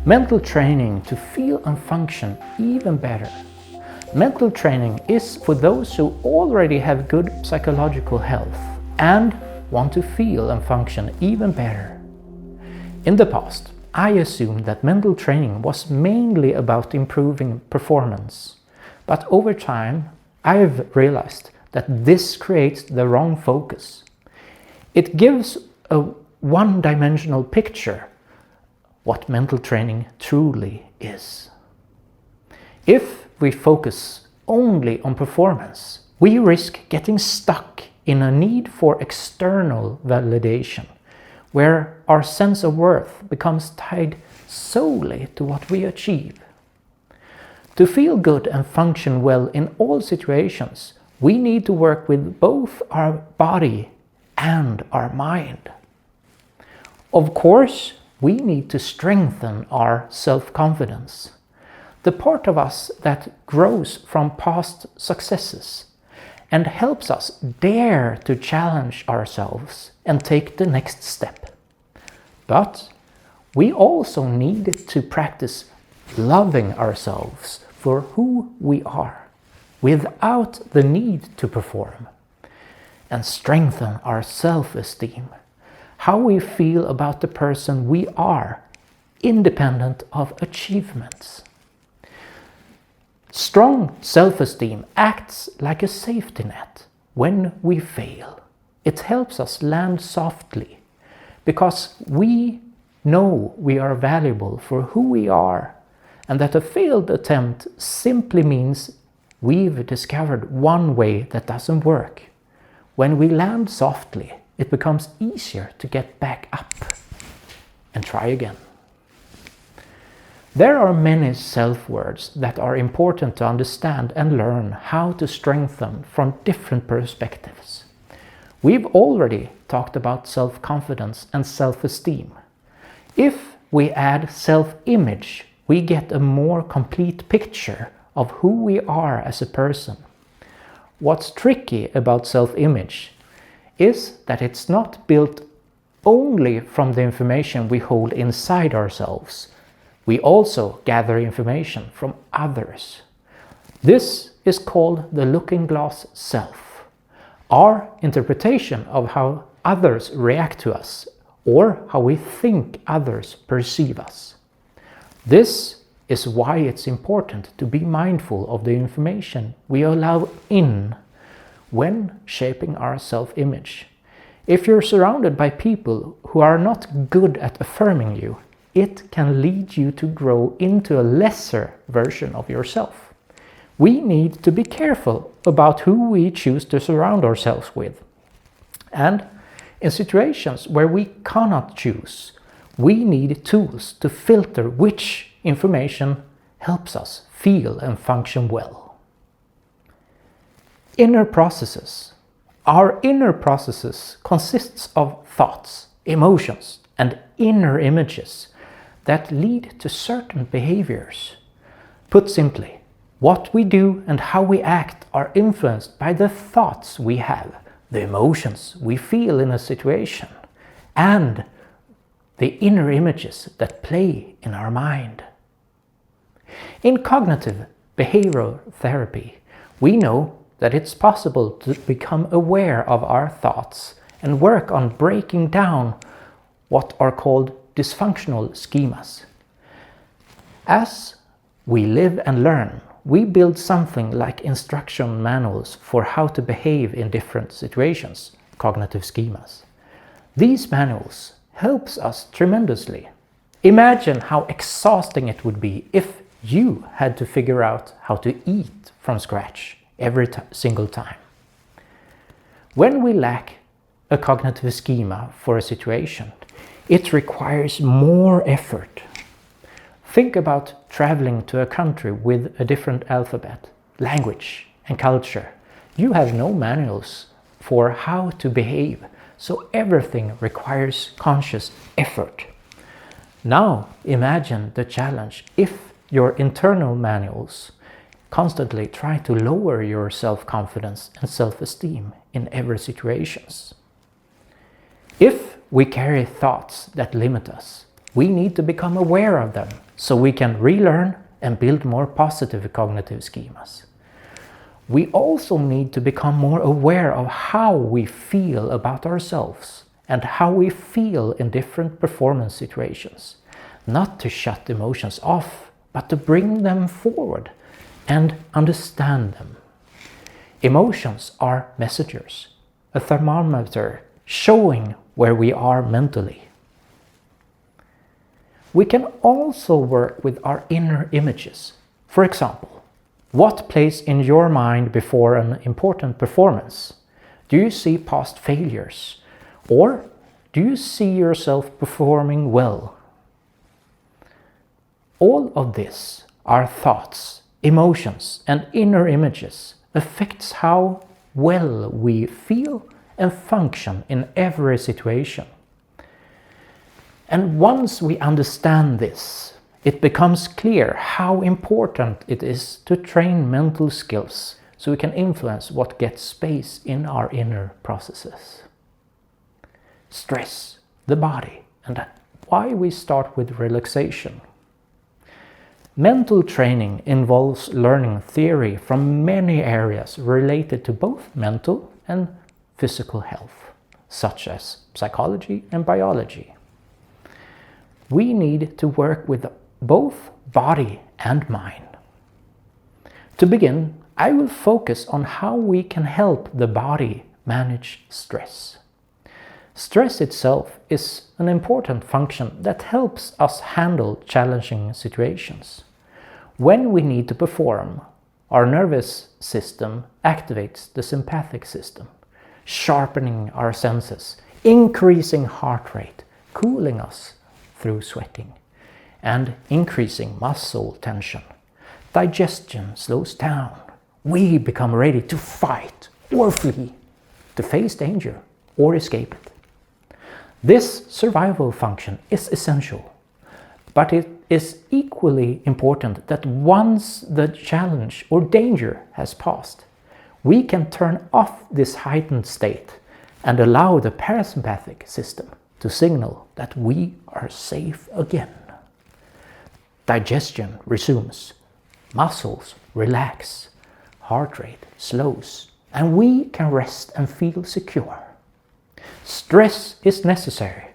Mental training to feel and function even better. Mental training is for those who already have good psychological health and want to feel and function even better. In the past, I assumed that mental training was mainly about improving performance, but over time I have realized that this creates the wrong focus. It gives a one-dimensional picture what mental training truly is. If we focus only on performance, we risk getting stuck in a need for external validation, where our sense of worth becomes tied solely to what we achieve. To feel good and function well in all situations, we need to work with both our body and our mind. Of course, we need to strengthen our self-confidence, the part of us that grows from past successes and helps us dare to challenge ourselves and take the next step. But we also need to practice loving ourselves for who we are, without the need to perform, and strengthen our self-esteem, how we feel about the person we are, independent of achievements. Strong self-esteem acts like a safety net when we fail. It helps us land softly, because we know we are valuable for who we are, and that a failed attempt simply means we've discovered one way that doesn't work. When we land softly, it becomes easier to get back up and try again. There are many self-words that are important to understand and learn how to strengthen from different perspectives. We've already talked about self-confidence and self-esteem. If we add self-image, we get a more complete picture of who we are as a person. What's tricky about self-image is that it's not built only from the information we hold inside ourselves. We also gather information from others. This is called the looking glass self, our interpretation of how others react to us or how we think others perceive us. This is why it's important to be mindful of the information we allow in when shaping our self-image. If you're surrounded by people who are not good at affirming you, it can lead you to grow into a lesser version of yourself. We need to be careful about who we choose to surround ourselves with. And in situations where we cannot choose, we need tools to filter which information helps us feel and function well. Inner processes. Our inner processes consists of thoughts, emotions, and inner images that lead to certain behaviors. Put simply, what we do and how we act are influenced by the thoughts we have, the emotions we feel in a situation, and the inner images that play in our mind. In cognitive behavioral therapy, we know that it's possible to become aware of our thoughts and work on breaking down what are called dysfunctional schemas. As we live and learn, we build something like instruction manuals for how to behave in different situations, cognitive schemas. These manuals helps us tremendously. Imagine how exhausting it would be if you had to figure out how to eat from scratch every single time. When we lack a cognitive schema for a situation, it requires more effort. Think about traveling to a country with a different alphabet, language, and culture. You have no manuals for how to behave, so everything requires conscious effort. Now imagine the challenge if your internal manuals constantly try to lower your self-confidence and self-esteem in every situations. If we carry thoughts that limit us, we need to become aware of them so we can relearn and build more positive cognitive schemas. We also need to become more aware of how we feel about ourselves and how we feel in different performance situations. Not to shut emotions off, but to bring them forward and understand them. Emotions are messengers, a thermometer showing where we are mentally. We can also work with our inner images. For example, what plays in your mind before an important performance? Do you see past failures? Or do you see yourself performing well? All of this, our thoughts, emotions, and inner images, affects how well we feel and function in every situation. And once we understand this, it becomes clear how important it is to train mental skills so we can influence what gets space in our inner processes. Stress, the body, and why we start with relaxation. Mental training involves learning theory from many areas related to both mental and physical health, such as psychology and biology. We need to work with both body and mind. To begin, I will focus on how we can help the body manage stress. Stress itself is an important function that helps us handle challenging situations. When we need to perform, our nervous system activates the sympathetic system, sharpening our senses, increasing heart rate, cooling us through sweating, and increasing muscle tension. Digestion slows down. We become ready to fight or flee, to face danger or escape it. This survival function is essential, but it is equally important that once the challenge or danger has passed, we can turn off this heightened state and allow the parasympathetic system to signal that we are safe again. Digestion resumes, muscles relax, heart rate slows, and we can rest and feel secure. Stress is necessary,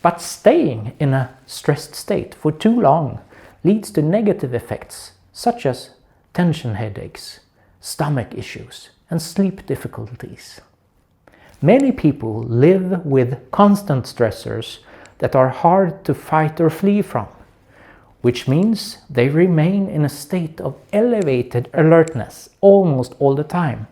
but staying in a stressed state for too long leads to negative effects such as tension headaches, stomach issues, and sleep difficulties. Many people live with constant stressors that are hard to fight or flee from, which means they remain in a state of elevated alertness almost all the time.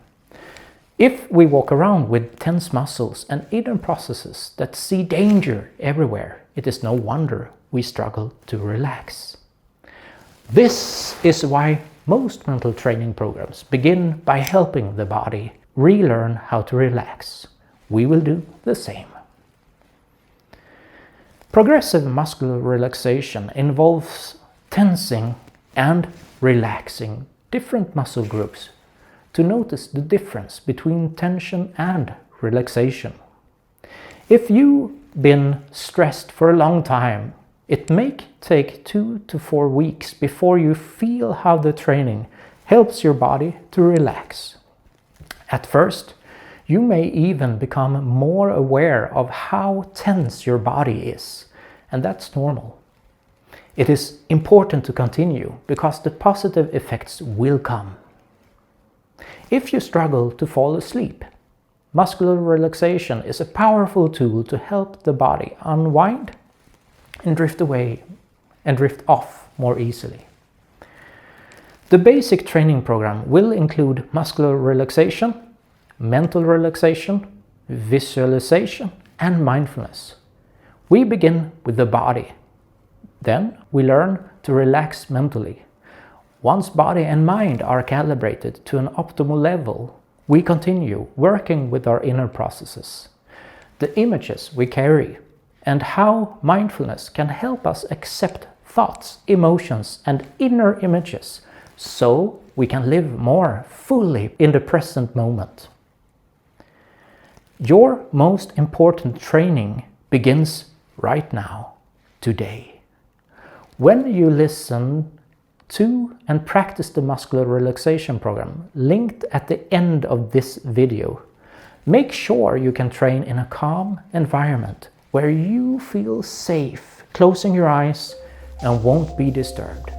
If we walk around with tense muscles and inner processes that see danger everywhere, it is no wonder we struggle to relax. This is why most mental training programs begin by helping the body relearn how to relax. We will do the same. Progressive muscular relaxation involves tensing and relaxing different muscle groups to notice the difference between tension and relaxation. If you've been stressed for a long time, it may take 2 to 4 weeks before you feel how the training helps your body to relax. At first, you may even become more aware of how tense your body is, and that's normal. It is important to continue because the positive effects will come. If you struggle to fall asleep, muscular relaxation is a powerful tool to help the body unwind and drift away and drift off more easily. The basic training program will include muscular relaxation, mental relaxation, visualization, and mindfulness. We begin with the body. Then we learn to relax mentally. Once body and mind are calibrated to an optimal level, we continue working with our inner processes, the images we carry, and how mindfulness can help us accept thoughts, emotions, and inner images so we can live more fully in the present moment. Your most important training begins right now. today. When you listen to and practice the muscular relaxation program linked at the end of this video, make sure you can train in a calm environment where you feel safe, closing your eyes and won't be disturbed.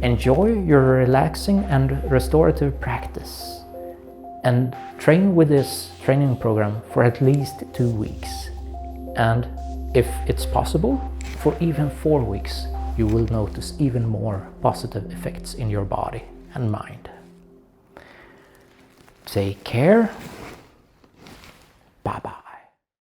Enjoy your relaxing and restorative practice and train with this training program for at least 2 weeks. And if it's possible, for even 4 weeks, you will notice even more positive effects in your body and mind. Take care. Bye-bye.